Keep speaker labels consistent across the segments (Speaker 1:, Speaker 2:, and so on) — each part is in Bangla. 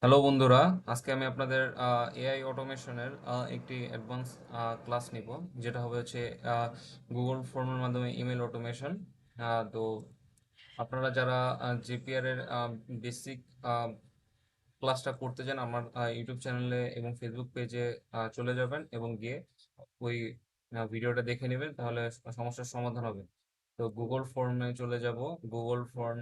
Speaker 1: হ্যালো বন্ধুরা, আজকে আমি আপনাদের এআই অটোমেশনের একটি অ্যাডভান্স ক্লাস নিব, যেটা হবে হচ্ছে গুগল ফর্মের মাধ্যমে ইমেল অটোমেশন। তো আপনারা যারা জেপিআর এর বেসিক ক্লাসটা করতে চান, আমার ইউটিউব চ্যানেলে এবং ফেসবুক পেজে চলে যাবেন এবং গিয়ে ওই ভিডিওটা দেখে নেবেন, তাহলে সমস্যার সমাধান হবে। তো গুগল ফর্মে চলে যাব। গুগল ফর্ম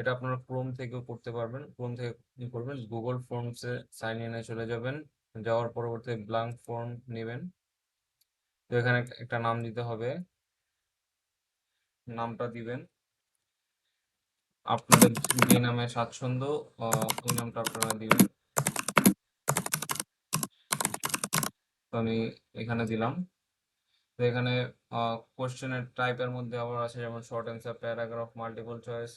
Speaker 1: এটা আপনারা ক্রোম থেকেও করতে পারবেন। ক্রোম থেকে কি করবেন, গুগল ফর্মসে সাইন ইনে চলে যাবেন। যাওয়ার পরবর্তী ব্ল্যাঙ্ক ফর্ম নেবেন। তো এখানে একটা নাম দিতে হবে, নামটা দিবেন আপনাদের যে নামে স্বাচ্ছন্দ্য, ওই নামটা আপনারা দিবেন। তো আমি এখানে দিলাম। তো এখানে কোশ্চেনের টাইপের মধ্যে আবার আছে, যেমন short answer, paragraph, multiple choice,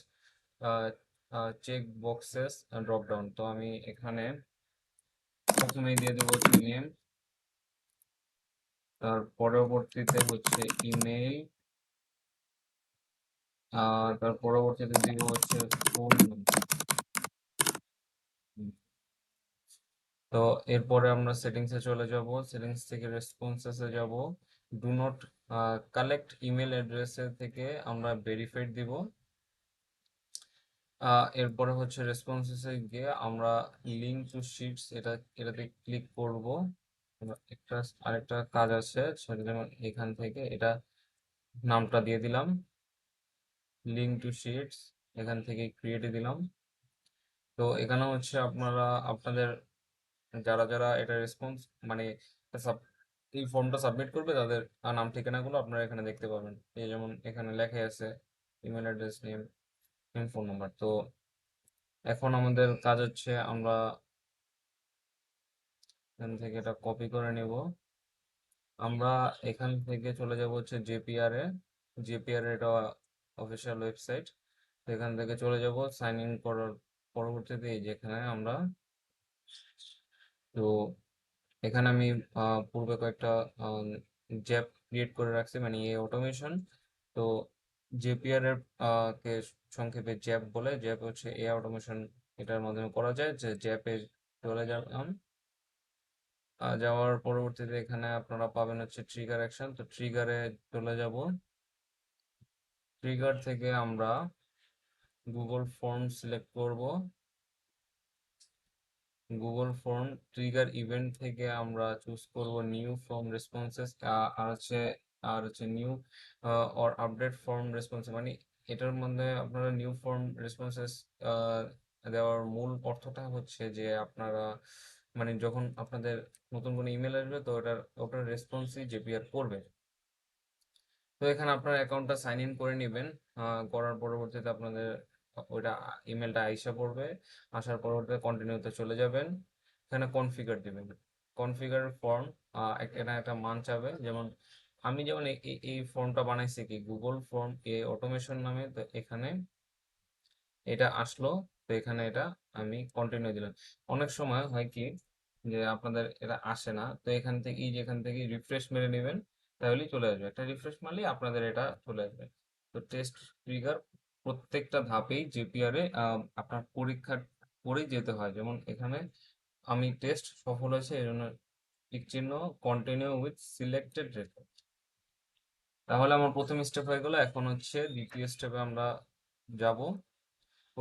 Speaker 1: check boxes, drop down. তো আমি এখানে প্রথমেই দিয়ে দেবো হচ্ছে নেম, তার পরবর্তীতে হচ্ছে ইমেইল, আর তার পরবর্তীতে দিব হচ্ছে ফোন নাম্বার। তো এরপরে আমরা সেটিংসে চলে যাব। সেটিংস থেকে রেসপন্সেসে যাব। ডু নট কালেক্ট ইমেল অ্যাড্রেসের থেকে আমরা ভেরিফাইড দিব। এরপরে হচ্ছে রেসপন্সেসে গিয়ে আমরা লিঙ্ক টু শিটস এটাতে ক্লিক করব। একটা আরেকটা কাজ আছে, সেটা যেমন এখান থেকে এটা নামটা দিয়ে দিলাম, লিঙ্ক টু শিটস, এখান থেকে ক্রিয়েটে দিলাম। তো এখানে হচ্ছে আপনারা আপনাদের যারা যারা এটা রেসপন্স মানে sub- এই ফর্মটা সাবমিট করবে, তাদের নাম ঠিকানাগুলো আপনারা এখানে দেখতে পাবেন। এই যেমন এখানে লেখা আছে email address, name, phone number. তো এখন আমাদের কাজ হচ্ছে আমরা এখান থেকে এটা কপি করে নেব। আমরা এখান থেকে চলে যাব হচ্ছে জেপিআর এ। জেপিআর এটা অফিসিয়াল ওয়েবসাইট। তো এখান থেকে চলে যাব সাইন ইন করার পরবর্তীতে এই যেখানে আমরা, তো এখানে আমি পূর্বে কয়েকটা জ্যাপ ক্রিয়েট করে রাখছি, মানে এই অটোমেশন। তো জেপিআর এর কে সংক্ষেপে জ্যাপ বলে। জ্যাপ হচ্ছে এ অটোমেশন, এটার মাধ্যমে করা যায়। যে জ্যাপে চলে গেলাম। যাওয়ার পরবর্তীতে এখানে আপনারা পাবেন হচ্ছে ট্রিগার অ্যাকশন। তো ট্রিগারে চলে যাব। ট্রিগার থেকে আমরা গুগল ফর্ম সিলেক্ট করব। গুগল ফর্ম ট্রিগার ইভেন্ট থেকে আমরা চুজ করব নিউ ফর্ম রেসপন্সেস, আর হচ্ছে new or update form responses. মানে এটার মধ্যে আপনারা নিউ ফর্ম রেসপন্সেস দেওয়ার মূল অর্থটা হচ্ছে যে আপনারা মানে যখন আপনাদের নতুন কোনো ইমেল আসবে, তো ওটার রেসপন্সই জেপিআর করবে। তো এখানে আপনার অ্যাকাউন্টটা সাইন ইন করে নেবেন। করার পরবর্তীতে আপনাদের ওইটা ইমেলটা আইসা পড়বে। আসার পরবর্তীতে কন্টিনিউতে চলে যাবেন। এখানে কনফিগার দিবেন। কনফিগার ফর্ম, এখানে একটা মান চাবে। যেমন আমি যেমন এই ফর্মটা বানাইছি কি গুগল ফর্ম এ অটোমেশন নামে। তো এখানে এটা আসলো। তো এখানে এটা আমি কন্টিনিউ দিলাম। অনেক সময় হয় কি যে আপনাদের এটা আসে না, তো এখান থেকে রিফ্রেশ মেরে নেবেন, তাহলেই চলে আসবে। একটা রিফ্রেশ মারলেই আপনাদের এটা চলে আসবে। তো টেস্ট ট্রিগার প্রত্যেকটা ধাপেই জেপিআর এ আপনার পরীক্ষা করেই যেতে হয়। যেমন এখানে আমি টেস্ট সফল হয়েছে, এই জন্য টিক চিহ্ন, কন্টিনিউ উইথ সিলেক্টেড রেকর্ড। তাহলে আমার প্রথম স্টেপ হয়ে গেল। এখন হচ্ছে দ্বিতীয় স্টেপে আমরা যাব।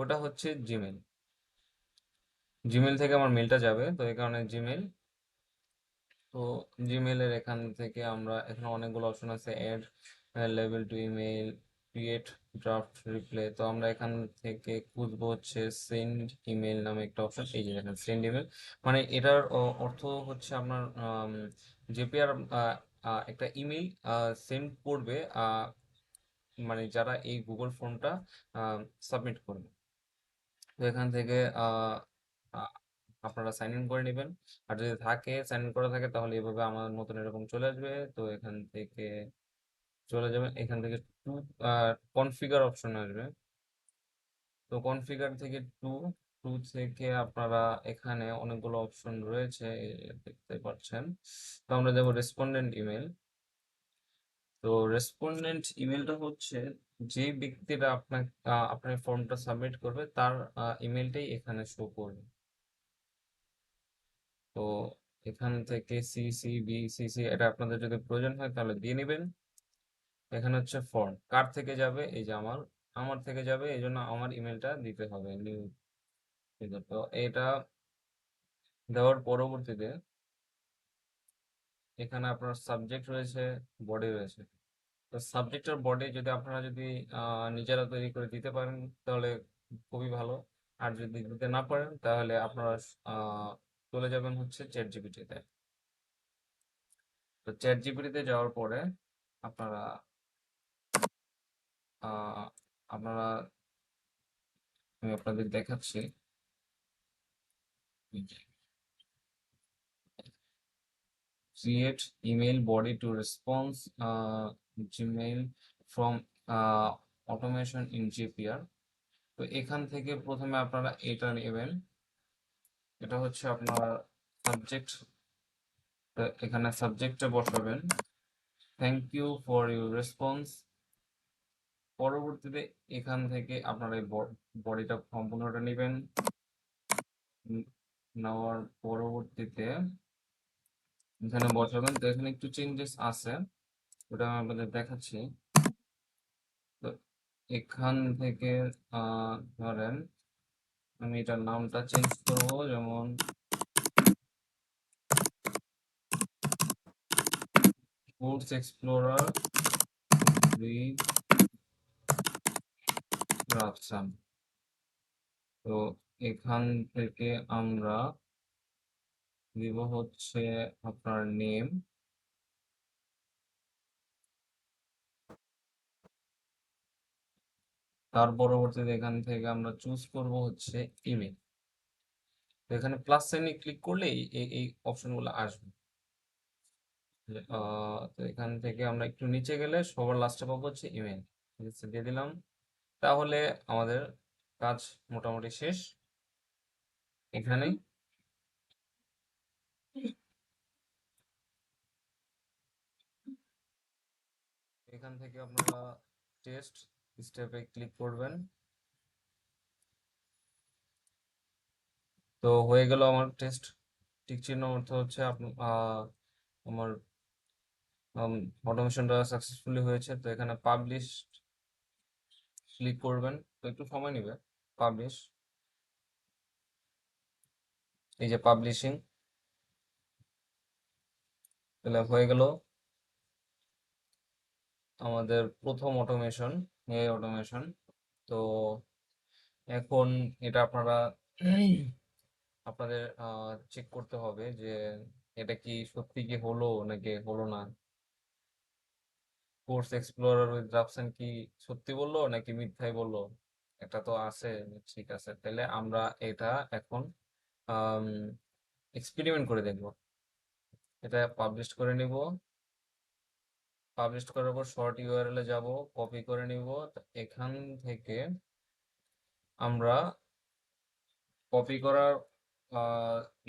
Speaker 1: ওটা হচ্ছে জিমেল। জিমেল থেকে আমার মেলটা যাবে, তো এই কারণে জিমেল। তো জিমেলের এখান থেকে আমরা এখানে অনেকগুলো অপশন আছে, অ্যাড লেভেল to email, create draft, reply. তো আমরা এখান থেকে খুঁজবো হচ্ছে সেন্ড ইমেল নামে একটা অপশন। এই যে দেখেন সেন্ড ইমেল, মানে এটার অর্থ হচ্ছে আপনার জেপিআর একটা ইমেল সেন্ড করবে, মানে যারা এই গুগল ফর্মটা সাবমিট করবে। তো এখান থেকে আহ, আ- আপনারা সাইন ইন করে নেবেন। আর যদি সাইন ইন করা থাকে, তাহলে এভাবে আমার মতন এরকম চলে আসবে। তো এখান থেকে চলে যাবেন, এখান থেকে টু কনফিগার অপশন আসবে। তো কনফিগার থেকে টু থেকে আপনারা এখানে অনেকগুলো অপশন রয়েছে, দেখতে পাচ্ছেন। তো আমরা দেবো রেসপন্ডেন্ট ইমেল। তো রেসপন্ডেন্ট ইমেলটা হচ্ছে যে ব্যক্তিরা আপনার ফর্মটা সাবমিট করবে, তার ইমেলটাই এখানে শো করবে। তো এখান থেকে সিসি বিসিসি এটা আপনাদের যদি প্রয়োজন হয় তাহলে দিয়ে নেবেন। এখানে হচ্ছে ফর্ম কার থেকে যাবে, এই যে আমার থেকে যাবে, এই জন্য আমার ইমেলটা দিতে হবে নিউ। তো এটা দেওয়ার পরবর্তীতে এখানে আপনার সাবজেক্ট রয়েছে, বডি রয়েছে। তো সাবজেক্ট আর বডি যদি আপনারা যদি নিজেরা তৈরি করে দিতে পারেন তাহলে খুবই ভালো। আর যদি দিতে না পারেন তাহলে আপনারা চলে যাবেন হচ্ছে চ্যাট জিপিটিতে। তো চ্যাট জিপিটিতে যাওয়ার পরে আপনারা আহ, আপনারা আমি আপনাদের দেখাচ্ছি। Create email body to response Gmail from automation in GPR। তো এখান থেকে প্রথমে আপনারা এটা নেবেন, এটা হচ্ছে আপনার সাবজেক্ট। এখানে সাবজেক্টে বসাবেন thank you for your response. পরবর্তীতে এখান থেকে আপনারা এই বডিটা সম্পূর্ণটা নেবেন। নেওয়ার পরবর্তীতে এখানে বসাবেন। তো এখানে একটু চেঞ্জেস আছে, ওটা আমি আপনাদের দেখাচ্ছি। তো এখান থেকে ধরেন আমি এটার নামটা চেঞ্জ করব, যেমন কোর্স এক্সপ্লোরার উইথ রাফসান। তো এখান থেকে আমরা দিব হচ্ছে আপনার নেম, তার পরবর্তীতে এখান থেকে আমরা চুজ করব হচ্ছে ইমেল। তো এখানে প্লাস সাইনে ক্লিক করলে এই অপশনগুলো আসবে। তো এখান থেকে আমরা একটু নিচে গেলে সবার লাস্টে পাবো হচ্ছে ইমেল, দিয়ে দিলাম। তাহলে আমাদের কাজ মোটামুটি শেষ। এখানেই এখান থেকে আপনারা টেস্ট স্টেপে ক্লিক করবেন। তো হয়ে গেল আমার টেস্ট টিক চিহ্ন, অর্থ হচ্ছে আমার অটোমেশনটা সাকসেসফুলি হয়েছে। তো এখানে পাবলিশ ক্লিক করবেন, তো একটু সময় নেবে পাবলিশ। এই যে পাবলিশিং, তাহলে হয়ে গেল আমাদের প্রথম অটোমেশন, এই অটোমেশন। তো এখন এটা আপনারা আপনাদের চেক করতে হবে যে এটা কি সত্যি কি হলো নাকি হলো না। কোর্স এক্সপ্লোরার উইথ রাফসান কি সত্যি বললো নাকি মিথ্যাই বললো, এটা তো আছে। ঠিক আছে, তাহলে আমরা এটা এখন এক্সপেরিমেন্ট করে দেখব। এটা পাবলিশ করে নিব। পাবলিশ করার পর শর্ট ইউআরএল এ যাব, কপি করে নিব। এখান থেকে আমরা কপি করার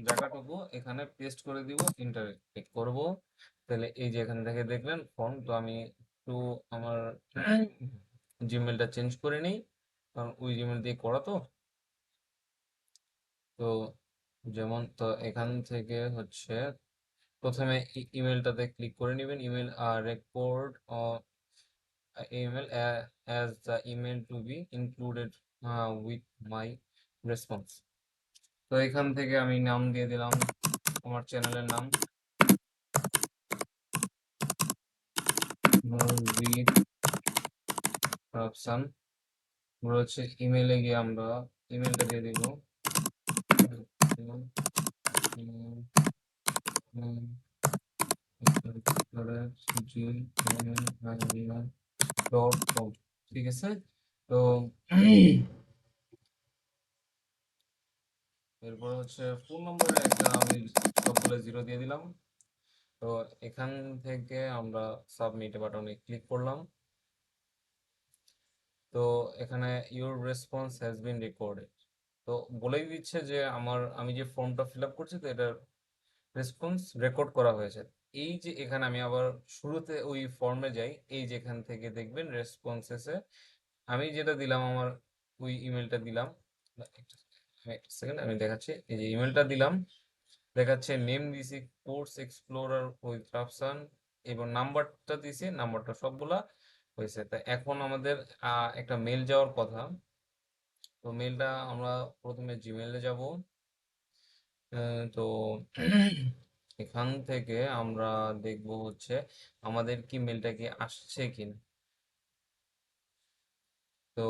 Speaker 1: জায়গাটুকু এখানে পেস্ট করে দিব, ইন্টার ক্লিক করব। তাহলে এই যে এখান থেকে দেখলেন ফর্ম। তো আমি একটু আমার জিমেলটা চেঞ্জ করে নিই, কারণ ওই জিমেল দিয়ে করা তো। তো যেমন তো এখান থেকে হচ্ছে প্রথমে ইমেলটাতে ক্লিক করে নেবেন, email record email as the email to be included with my response। তো এখান থেকে আমি নাম দিয়ে দিলাম আমার চ্যানেলের নাম, মুরবিদ রাফসান। হচ্ছে ইমেলে গিয়ে আমরা ইমেলটা দিয়ে দিব gmail.com। ঠিক আছে, তো এরপর হচ্ছে ফোন নম্বরে একটা আমি সবগুলো জিরো দিয়ে দিলাম। তো এখান থেকে আমরা সাবমিট বাটনে ক্লিক করলাম। তো এখানে your response has been recorded. তো বলেই দিচ্ছে যে আমি যে ফর্মটা ফিল আপ করছি তো এটার রেসপন্স রেকর্ড করা হয়েছে। এই যে এখানে আমি আবার শুরুতে ওই ফর্মে যাই, এই যে এখান থেকে দেখবেন রেসপন্সেসে আমি যেটা দিলাম আমার ওই ইমেলটা দিলাম। একটা সেকেন্ড আমি দেখাচ্ছি, এই যে ইমেলটা দিলাম। দেখাচ্ছে নেম দিছি কোর্স এক্সপ্লোরার উইথ রাফসান এবং নাম্বারটা দিছি, নাম্বারটা সবগুলা হয়েছে। তা এখন আমাদের একটা মেল যাওয়ার কথা। তো মেলটা আমরা প্রথমে জিমেইলে যাব। তো এখান থেকে আমরা দেখব হচ্ছে আমাদের কি মেলটা কি আসছে কিনা। তো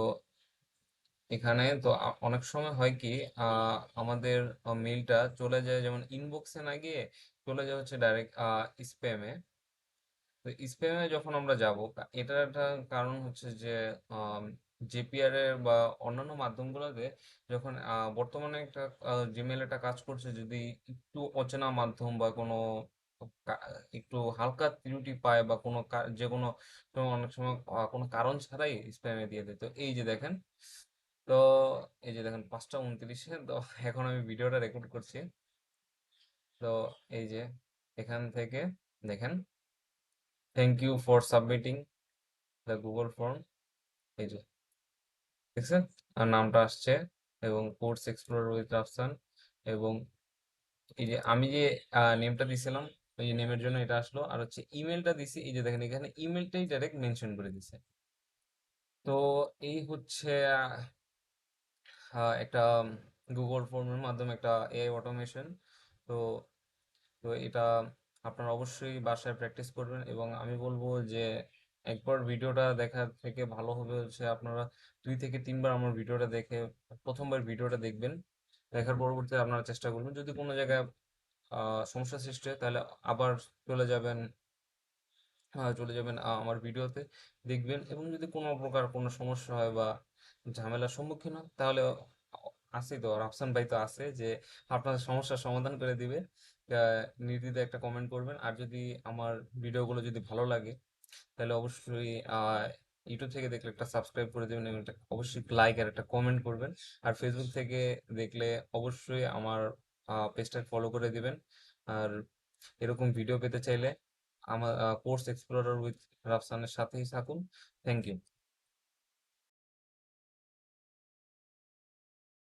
Speaker 1: এখানে তো অনেক সময় হয় কি আমাদের মেলটা চলে যায় যেমন ইনবক্সে না গিয়ে চলে যায় হচ্ছে ডাইরেক্ট স্প্যামে। তো স্প্যামে যখন আমরা যাব, এটার একটা কারণ হচ্ছে যে জেপিআর এর বা অন্যান্য মাধ্যমগুলোতে যখন বর্তমানে একটা জিমেল একটা কাজ করছে, যদি একটু অচেনা মাধ্যম বা কোনো কা- একটু হালকা ত্রুটি পায় বা কোনো যে কোনো সময় অনেক সময় কোনো কারণ ছাড়াই স্প্যামে দিয়ে দেয়। তো এই যে দেখেন, তো এই যে দেখেন 5টা 29-এ তো এখন আমি ভিডিওটা রেকর্ড করছি। তো এই যে এখান থেকে দেখেন, thank you for submitting the Google form. এই যে দেখছেন, আর নামটা আসছে এবং কোর্স এক্সপ্লোর উইথ রাফসান। এবং এই যে আমি যে নেমটা দিছিলাম, ওই যে নেমের জন্য এটা আসলো। আর হচ্ছে ইমেলটা দিছি, এই যে দেখেন এখানে ইমেলটাই ডাইরেক্ট মেনশন করে দিছে। তো এই হচ্ছে একটা গুগল ফর্মের মাধ্যমে একটা এআই অটোমেশন। তো তো এটা আপনারা অবশ্যই বাসায় প্র্যাকটিস করবেন এবং আমি বলবো যে একবার ভিডিওটা দেখার থেকে ভালো হবে হচ্ছে আপনারা 2 থেকে 3বার আমার ভিডিওটা দেখে, প্রথমবার ভিডিওটা দেখবেন, দেখার পরবর্তীতে আপনারা চেষ্টা করবেন। যদি কোনো জায়গায় সমস্যা সৃষ্টি হয় তাহলে আবার চলে যাবেন আমার ভিডিওতে দেখবেন। এবং যদি কোনো প্রকার কোনো সমস্যা হয় বা ঝামেলার সম্মুখীন হন তাহলে আছেই তো, রাফসান ভাই তো আছে যে আপনার সমস্যার সমাধান করে দিবে। নির্দ্বিধায় একটা কমেন্ট করবেন। আর যদি আমার ভিডিওগুলো যদি ভালো লাগে তাহলে অবশ্যই ইউটিউব থেকে দেখলে একটা সাবস্ক্রাইব করে দেবেন এবং একটা অবশ্যই লাইক আর একটা কমেন্ট করবেন। আর ফেসবুক থেকে দেখলে অবশ্যই আমার পেজটা ফলো করে দিবেন। আর এরকম ভিডিও পেতে চাইলে আমার কোর্স এক্সপ্লোরার উইথ রাফসানের সাথেই থাকুন। Thank you.